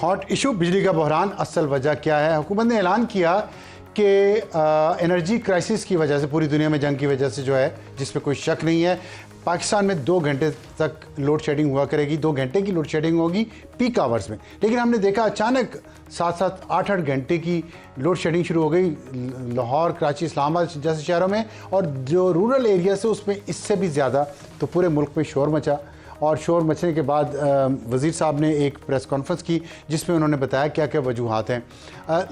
Hot issue बिजली का बहरान, असल वजह क्या है? हुकूमत ने ऐलान किया कि एनर्जी क्राइसिस की वजह से, पूरी दुनिया में जंग की वजह से जो है, जिसमें कोई शक नहीं है, पाकिस्तान में 2 घंटे तक लोड शेडिंग हुआ करेगी। 2 घंटे की लोड शेडिंग होगी पीक आवर्स में। लेकिन हमने देखा अचानक 7-7, 8-8 घंटे की लोड शेडिंग शुरू हो गई लाहौर, कराची, इस्लामाबाद जैसे शहरों में, और जो रूरल एरिया से उसमें इससे भी ज़्यादा। तो पूरे मुल्क में शोर मचा, और शोर मचने के बाद वज़ीर साहब ने एक प्रेस कॉन्फ्रेंस की जिसमें उन्होंने बताया क्या क्या वजूहात हैं।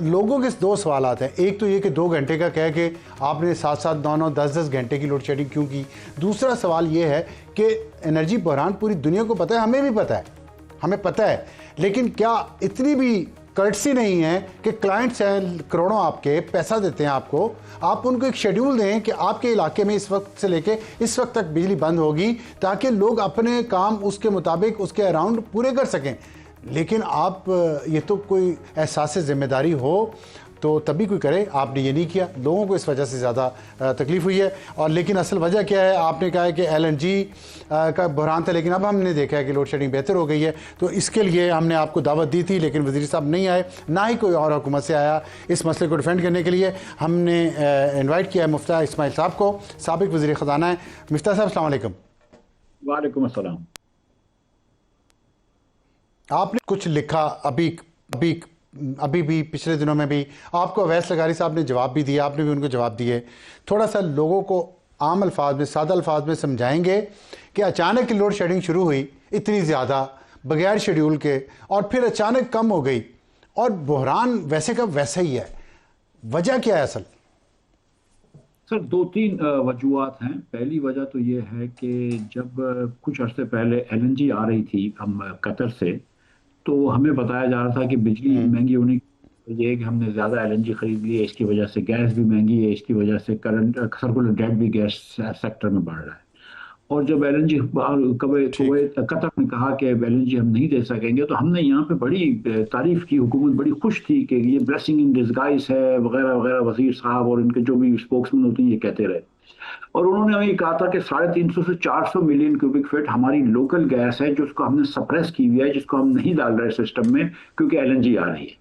लोगों के 2 सवालात हैं। एक तो ये कि 2 घंटे का कह के आपने 7-7, 9-9, 10-10 घंटे की लोड शेडिंग क्यों की। दूसरा सवाल ये है कि एनर्जी बहरान पूरी दुनिया को पता है, हमें भी पता है, हमें पता है, लेकिन क्या इतनी भी कर्टसी नहीं है कि क्लाइंट्स हैं करोड़ों, आपके पैसा देते हैं आपको, आप उनको एक शेड्यूल दें कि आपके इलाके में इस वक्त से लेके इस वक्त तक बिजली बंद होगी, ताकि लोग अपने काम उसके मुताबिक, उसके अराउंड पूरे कर सकें। लेकिन आप ये तो कोई एहसास जिम्मेदारी हो तो तभी कोई करे, आपने ये नहीं किया। लोगों को इस वजह से ज़्यादा तकलीफ़ हुई है। और लेकिन असल वजह क्या है? आपने कहा है कि LNG का बहरान था, लेकिन अब हमने देखा है कि लोड शेडिंग बेहतर हो गई है। तो इसके लिए हमने आपको दावत दी थी, लेकिन वज़ीर साहब नहीं आए, ना ही कोई और हुकूमत से आया इस मसले को डिफेंड करने के लिए। हमने इन्वाइट किया है मुफ्ता इस्माइल साहब को, साबिक वज़ीर ख़जाना है। मुफ्ता साहब अस्सलाम वालेकुम। वालेकुम अस्सलाम। आपने कुछ लिखा अभी भी, पिछले दिनों में भी आपको अवैस लगारी साहब ने जवाब भी दिया, आपने भी उनको जवाब दिए। थोड़ा सा लोगों को आम अल्फाज में, सादा अल्फाज में समझाएंगे कि अचानक लोड शेडिंग शुरू हुई इतनी ज़्यादा बगैर शेड्यूल के, और फिर अचानक कम हो गई, और बहरान वैसे का वैसा ही है। वजह क्या है असल? सर 2-3 वजूहत हैं। पहली वजह तो ये है कि जब कुछ अर्से पहले LNG आ रही थी हम कतर से, तो हमें बताया जा रहा था कि बिजली महंगी होने की वजह ये है कि हमने ज़्यादा LNG खरीद ली है, इसकी वजह से गैस भी महंगी है, इसकी वजह से करंट सर्कुलर डेट भी गैस सेक्टर में बढ़ रहा है। और जब LNG कुवैत कतर ने कहा कि LNG हम नहीं दे सकेंगे, तो हमने यहाँ पे बड़ी तारीफ की, हुकूमत बड़ी खुश थी कि ये ब्लेसिंग इन डिस्गाइज है वगैरह वगैरह। वजीर साहब और इनके जो भी स्पोक्समैन होते हैं ये कहते रहे, और उन्होंने हमें कहा था कि 350 से 400 मिलियन क्यूबिक फीट हमारी लोकल गैस है, जिसको हमने सप्रेस की हुई है, जिसको हम नहीं डाल रहे सिस्टम में क्योंकि LNG आ रही है।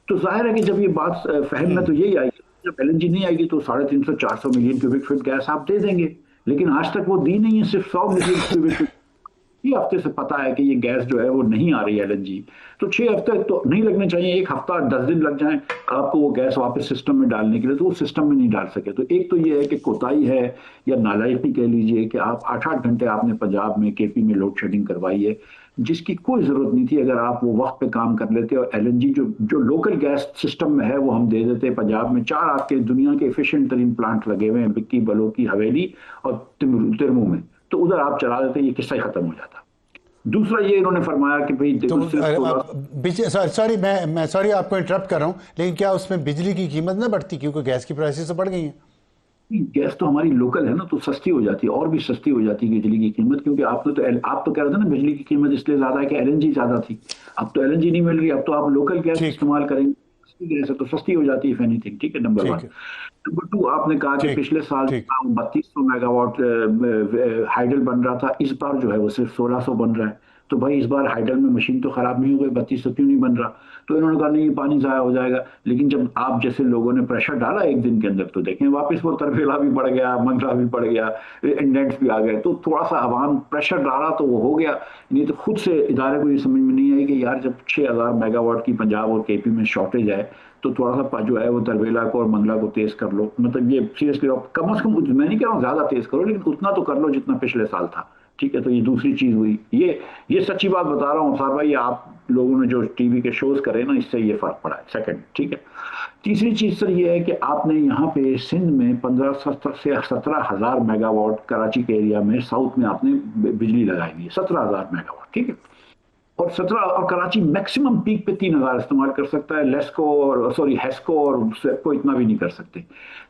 तो जाहिर है कि जब ये बात फहम में तो यही आएगी, जब LNG नहीं आएगी तो 350-400 मिलियन क्यूबिक फीट गैस आप दे देंगे। लेकिन आज तक वो दी नहीं है, सिर्फ 100 मिलियन क्यूबिक फीट। 6 हफ्ते से पता है कि ये गैस जो है वो नहीं आ रही है LNG, तो 6 हफ्ते तो नहीं लगने चाहिए, 1 हफ्ता 10 दिन लग जाए आपको वो गैस वापस सिस्टम में डालने के लिए, तो वो सिस्टम में नहीं डाल सके। तो एक तो ये है कि कोताही है या नालायकी कह लीजिए कि आप 8-8 घंटे आपने पंजाब में, KP में लोड शेडिंग करवाई है, जिसकी कोई जरूरत नहीं थी। अगर आप वो वक्त पे काम कर लेते और LNG जो लोकल गैस सिस्टम में है वो हम दे देते। पंजाब में 4 आपके दुनिया के एफिशिएंट तरीन प्लांट लगे हुए हैं, बिक्की, बलोकी, हवेली और तिरमू में, तो उधर आप चला देते, ये किस्सा ही खत्म हो जाता। दूसरा ये इन्होंने फरमाया कि भाई तो सॉरी मैं सॉरी आपको इंटरप्ट कर रहा हूँ, लेकिन क्या उसमें बिजली की कीमत ना बढ़ती क्योंकि गैस की प्राइसेस तो बढ़ गई हैं? गैस तो हमारी लोकल है ना, तो सस्ती हो जाती है, और भी सस्ती हो जाती है बिजली की कीमत, क्योंकि आप तो कह रहे थे ना बिजली की कीमत इसलिए ज्यादा है कि LNG ज्यादा थी। अब तो LNG नहीं मिल रही, अब तो आप लोकल गैस इस्तेमाल करेंगे, गैस है तो सस्ती हो जाती है, एनीथिंग। ठीक है, नंबर 1। नंबर 2, आपने कहा कि पिछले साल 3200 मेगावाट हाइडल बन रहा था, इस बार जो है वो सिर्फ 1600 बन रहा है। तो भाई इस बार हाइडल में मशीन तो खराब नहीं हो गई, 3200 क्यों नहीं बन रहा? तो इन्होंने कहा नहीं, पानी ज़ाया हो जाएगा। लेकिन जब आप जैसे लोगों ने प्रेशर डाला एक दिन के अंदर, तो देखें वापस वो तरफेला भी बढ़ गया, मंगला भी बढ़ गया, इंडेंट्स भी आ गए। तो थोड़ा सा आवाम प्रेशर डाला तो वो हो गया। नहीं तो खुद से इदारे को ये समझ में नहीं आई कि यार जब 6000 मेगावाट की पंजाब और KP में शॉर्टेज है, तो थोड़ा सा जो है वो तरबेला को और मंगला को तेज कर लो। मतलब ये सीरियसली कम से कम, मैं नहीं कह रहा हूँ ज्यादा तेज करो, लेकिन उतना तो कर लो जितना पिछले साल था। ठीक है, तो ये दूसरी चीज हुई। ये सच्ची बात बता रहा हूँ सार भाई, आप लोगों ने जो टीवी के शोज करे ना, इससे ये फर्क पड़ा है। सेकंड, ठीक है। तीसरी चीज सर ये है कि आपने यहाँ पे सिंध में 15 से 17,000 मेगावाट, कराची के एरिया में साउथ में आपने बिजली लगाई हुई है, 17,000 मेगावाट। ठीक है, और 17, और कराची मैक्सिमम पीक पे 3000 इस्तेमाल कर सकता है। लेस्को और हेस्को और सेपको इतना भी नहीं कर सकते।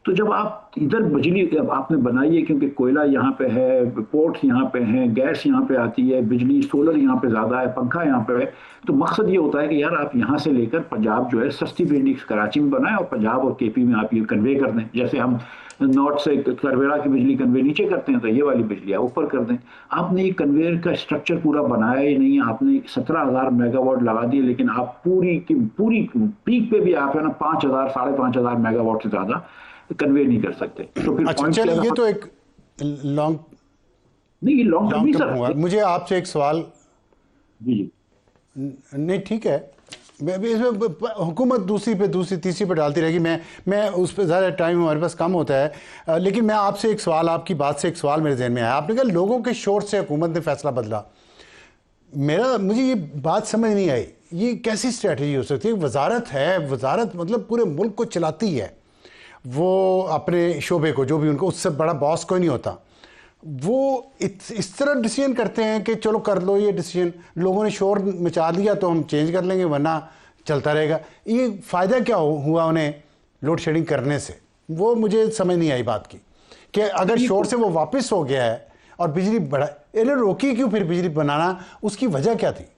तो जब आप इधर बिजली आपने बनाई है, क्योंकि कोयला यहाँ पे है, पोर्ट्स यहाँ पे हैं, गैस यहाँ पे आती है, बिजली सोलर यहाँ पे ज्यादा है, पंखा यहाँ पे है, तो मकसद ये होता है कि यार आप यहाँ से लेकर पंजाब जो है सस्ती बिजली कराची में बनाए और पंजाब और KP में आप ये कन्वे कर दें। जैसे हम नॉर्थ से करवेरा की बिजली कन्वे नीचे करते हैं तो ये वाली बिजली आप ऊपर कर दें। आपने ये कन्वेयर का स्ट्रक्चर पूरा बनाया ही नहीं है, आपने 17,000 मेगावाट लगा दिए, लेकिन आप पूरी की पूरी पीक पे भी आप है ना 5,000 5,500 मेगावाट से ज्यादा कन्वे नहीं कर सकते। तो फिर अच्छा चलिए, ये तो एक लॉन्ग नहीं, ये लॉन्ग टर्म लॉन्ग नहीं टर्म हुआ। सर। मुझे आपसे एक सवाल, जी जी नहीं ठीक है, मैं भी इसमें हुकूमत दूसरी पे दूसरी तीसरी पे डालती रहेगी, मैं उस पर ज़्यादा टाइम हमारे पास कम होता है। लेकिन मैं आपसे एक सवाल, आपकी बात से एक सवाल मेरे जहन में आया। आपने कहा लोगों के शोर से हुकूमत ने फैसला बदला। मुझे ये बात समझ नहीं आई, ये कैसी स्ट्रेटजी हो सकती है? वजारत है, वजारत मतलब पूरे मुल्क को चलाती है, वो अपने शोबे को, जो भी उनको, उससे बड़ा बॉस कोई नहीं होता। वो इस तरह डिसीजन करते हैं कि चलो कर लो ये डिसीजन, लोगों ने शोर मचा दिया तो हम चेंज कर लेंगे वरना चलता रहेगा। ये फ़ायदा क्या हुआ उन्हें लोड शेडिंग करने से? वो मुझे समझ नहीं आई बात की, कि अगर शोर से वो वापस हो गया है और बिजली बढ़ा, इन्हें रोकी क्यों फिर बिजली बनाना? उसकी वजह क्या थी?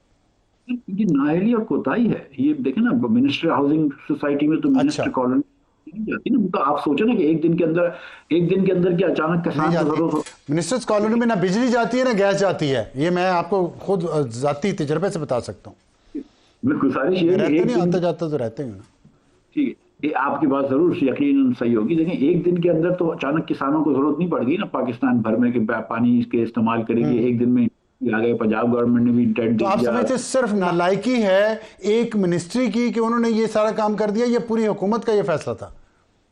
ये नाअहली और कोताही है। ये देखें ना, मिनिस्टर हाउसिंग सोसाइटी में तो मिनिस्टर कॉलोनी नहीं जाती ना। तो आप सोचो ना कि एक दिन के अंदर क्या अचानक नहीं किसान को जाती। जरूरत हो। मिनिस्टर्स कॉलोनी में ना बिजली जाती है ना गैस जाती है, ये मैं आपको खुद जाती तजर्बे से बता सकता हूँ। मैं गुजारिश ये है कि रहते एक नहीं, दिन, आता जाता तो रहते हैं ना। ठीक है, ये आपकी बात जरूर यकीनन सही होगी। देखें, एक दिन के अंदर तो अचानक किसानों को जरूरत नहीं पड़ गई ना पाकिस्तान भर में कि पानी के इस्तेमाल करेंगे, एक दिन में आ गए। पंजाब गवर्नमेंट ने भी इंटेंट तो दे आप दिया। समझते सिर्फ नालायकी है एक मिनिस्ट्री की कि उन्होंने ये सारा काम कर दिया, ये पूरी हुकूमत का ये फैसला था?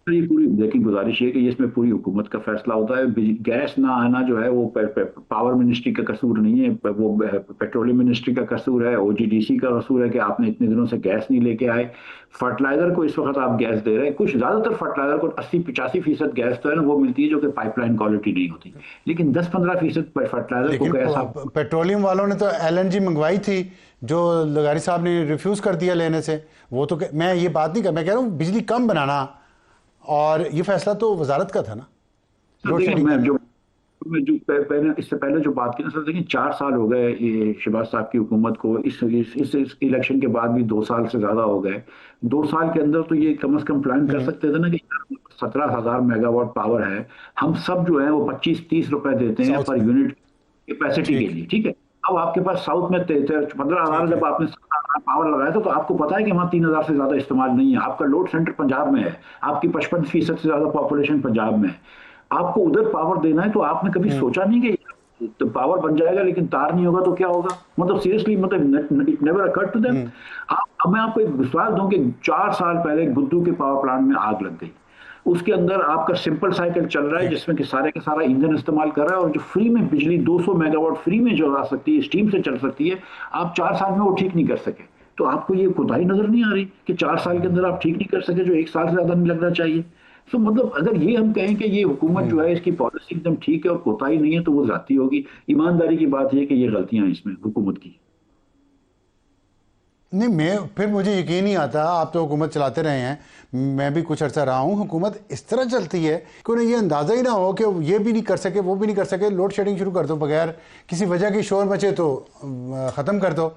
तो ये पूरी देखिए, गुजारिश ये कि इसमें पूरी हुकूमत का फैसला होता है। गैस ना आना जो है वो पावर मिनिस्ट्री का कसूर नहीं है, वो पेट्रोलियम मिनिस्ट्री का कसूर है, ओजीडीसी का कसूर है कि आपने इतने दिनों से गैस नहीं लेके आए। फर्टिलाइजर को इस वक्त आप गैस दे रहे हैं, कुछ ज्यादातर फर्टिलाइजर को 80-85% गैस तो है ना वो मिलती है जो कि पाइपलाइन क्वालिटी नहीं होती, लेकिन 10-15% फर्टिलाइजर को लेकिन गैस पेट्रोलियम वालों ने तो एलएनजी मंगवाई थी, जो लगारी साहब ने रिफ्यूज कर दिया लेने से। वो तो मैं ये बात नहीं कर, मैं कह रहा हूँ बिजली कम बनाना, और ये फैसला तो वजारत का था ना, लोड देखिए, शेडिंग करना। मैं जो पहले इससे पहले जो बात की ना सर, देखिए 4 साल हो गए ये शहबाज साहब की हुकूमत को। इस इलेक्शन के बाद भी 2 साल से ज्यादा हो गए। 2 साल के अंदर तो ये कम से कम प्लान कर सकते थे ना कि 17,000 मेगावाट पावर है, हम सब जो है वो 25-30 रुपए देते हैं साउथ पर में यूनिट कैपेसिटी के ठीक लिए, ठीक है। अब आपके पास साउथ में 15,000, ठीक है। जब आपने 17,000 पावर लगाया था तो आपको पता है कि वहां 3,000 से ज्यादा इस्तेमाल नहीं है। आपका लोड सेंटर पंजाब में है, आपकी 55% से ज्यादा पॉपुलेशन पंजाब में है, आपको उधर पावर देना है। तो आपने कभी सोचा नहीं कि तो पावर बन जाएगा लेकिन तार नहीं होगा तो क्या होगा? मतलब सीरियसली, मतलब it never occurred to them. अब मैं आपको एक विश्वास दूं कि 4 साल पहले गुद्दू के पावर प्लांट में आग लग गई। उसके अंदर आपका सिंपल साइकिल चल रहा है ठीक। जिसमें कि सारे का सारा ईंधन इस्तेमाल कर रहा है, और जो फ्री में बिजली 200 मेगावाट फ्री में जो आ सकती है, स्टीम से चल सकती है, आप 4 साल में वो ठीक नहीं कर सके। तो आपको ये कोताही नजर नहीं आ रही कि 4 साल के अंदर आप ठीक नहीं कर सके, जो 1 साल से ज्यादा नहीं लगना चाहिए? तो मतलब अगर ये हम कहें कि ये हुकूमत जो है इसकी पॉलिसी एकदम ठीक है और कोताही नहीं है तो वो जाती होगी। ईमानदारी की बात है कि ये गलतियां हैं इसमें हुकूमत की। नहीं, फिर मुझे यकीन नहीं आता। आप तो हुकूमत चलाते रहे हैं, मैं भी कुछ अर्सा रहा हूँ। हुकूमत इस तरह चलती है कि उन्हें ये अंदाज़ा ही ना हो कि ये भी नहीं कर सके, वो भी नहीं कर सके, लोड शेडिंग शुरू कर दो, बगैर किसी वजह की शोर मचे तो ख़त्म कर दो।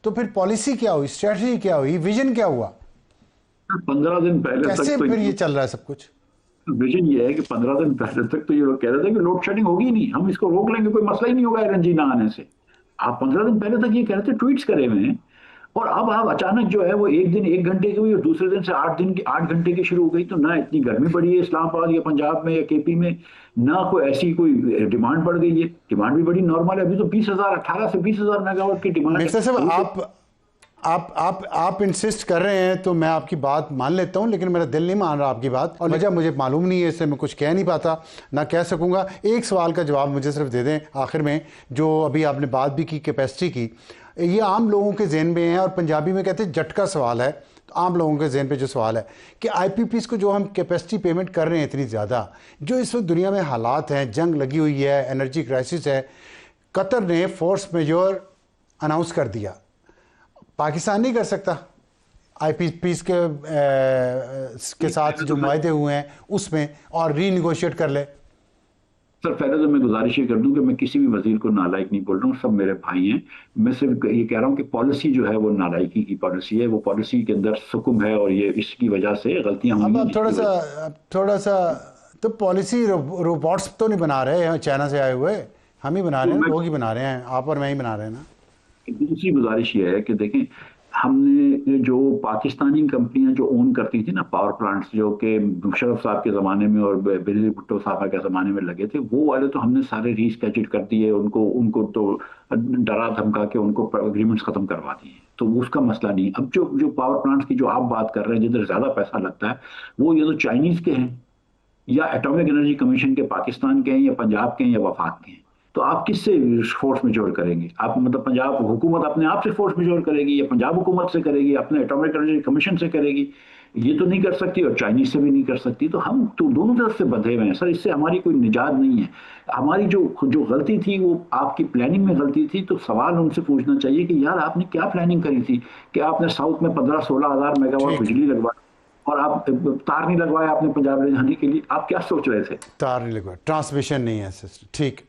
तो फिर पॉलिसी क्या हुई, स्ट्रेटजी क्या हुई, विजन क्या हुआ? 15 दिन पहले कैसे तक तो फिर ये चल रहा है सब कुछ? विजन ये है कि 15 दिन पहले तक तो ये लोग कह रहे थे कि लोड शेडिंग होगी नहीं, हम इसको रोक लेंगे, कोई मसला ही नहीं होगा एलएनजी ना आने से। आप 15 दिन पहले तक ये कह रहे थे, ट्वीट्स करे हुए हैं। और अब आप अचानक जो है वो एक दिन 1 घंटे की हुई और दूसरे दिन से 8 घंटे की शुरू हो गई। तो ना इतनी गर्मी पड़ी है इस्लामाबाद या पंजाब में या केपी में, ना कोई ऐसी कोई डिमांड बढ़ गई है। डिमांड भी बड़ी नॉर्मल है, अभी तो 20,000 18 से 20,000 मेगावाट की डिमांड मिर्जा साहब, है। आप इंसिस्ट कर रहे हैं तो मैं आपकी बात मान लेता हूं, लेकिन मेरा दिल नहीं मान रहा आपकी बात, और वजह मुझे मालूम नहीं है, इससे मैं कुछ कह नहीं पाता, ना कह सकूंगा। एक सवाल का जवाब मुझे सिर्फ दे दें आखिर में, जो अभी आपने बात भी की कैपेसिटी की। ये आम लोगों के जहन में है, और पंजाबी में कहते हैं झटका सवाल है। तो आम लोगों के जहन पे जो सवाल है कि आईपीपीस को जो हम कैपेसिटी पेमेंट कर रहे हैं इतनी ज़्यादा, जो इस वक्त दुनिया में हालात हैं, जंग लगी हुई है, एनर्जी क्राइसिस है, कतर ने फोर्स मेजोर अनाउंस कर दिया, पाकिस्तान नहीं कर सकता? आईपीपीस के साथ जो मायदे हुए हैं उसमें, और रीनिगोशिएट कर ले। सर पहले तो मैं गुजारिश ये कर दूं कि मैं किसी भी वजीर को नालायक नहीं बोल रहा हूँ, सब मेरे भाई हैं। मैं सिर्फ ये कह रहा हूँ कि पॉलिसी जो है वो नालायकी की पॉलिसी है, वो पॉलिसी के अंदर सुकुम है और ये इसकी वजह से गलतियां अब हुई आप हैं। तो पॉलिसी रोबोट्स तो नहीं बना रहे हैं चाइना से आए हुए, हम ही बना रहे हैं, लोग ही बना रहे हैं, आप और मैं ही बना रहे हैं ना। दूसरी गुजारिश ये है कि देखें, हमने जो पाकिस्तानी कंपनियां जो ओन करती थी ना पावर प्लांट्स, जो कि मुशर्रफ साहब के ज़माने में और बेनज़ीर भुट्टो साहब के ज़माने में लगे थे, वो वाले तो हमने सारे रीस्केड्यूल कर दिए, उनको उनको तो डरा धमका के उनको एग्रीमेंट्स ख़त्म करवा दिए, तो उसका मसला नहीं। अब जो जो पावर प्लांट्स की जो आप बात कर रहे हैं जिधर ज़्यादा पैसा लगता है, वो ये तो चाइनीज़ के हैं, या एटॉमिक एनर्जी कमीशन के पाकिस्तान के हैं, या पंजाब के हैं, या वफाक के हैं। तो आप किससे फोर्स मेजोर करेंगे? आप मतलब पंजाब हुकूमत अपने आप से फोर्स मेजोर करेगी, या पंजाब हुकूमत से करेगी, अपने एटॉमिक एनर्जी कमीशन से करेगी? ये तो नहीं कर सकती, और चाइनीज से भी नहीं कर सकती। तो हम तो दोनों तरफ से बंधे हुए हैं सर, इससे हमारी कोई निजात नहीं है। हमारी जो जो गलती थी वो आपकी प्लानिंग में गलती थी। तो सवाल उनसे पूछना चाहिए कि यार आपने क्या प्लानिंग करी थी कि आपने साउथ में 15-16 हज़ार मेगावाट बिजली लगवाई और आप तार नहीं लगवाया आपने पंजाब ले जाने के लिए? आप क्या सोच रहे थे? तार नहीं लगवा, ट्रांसमिशन नहीं है सिस्टम। ठीक।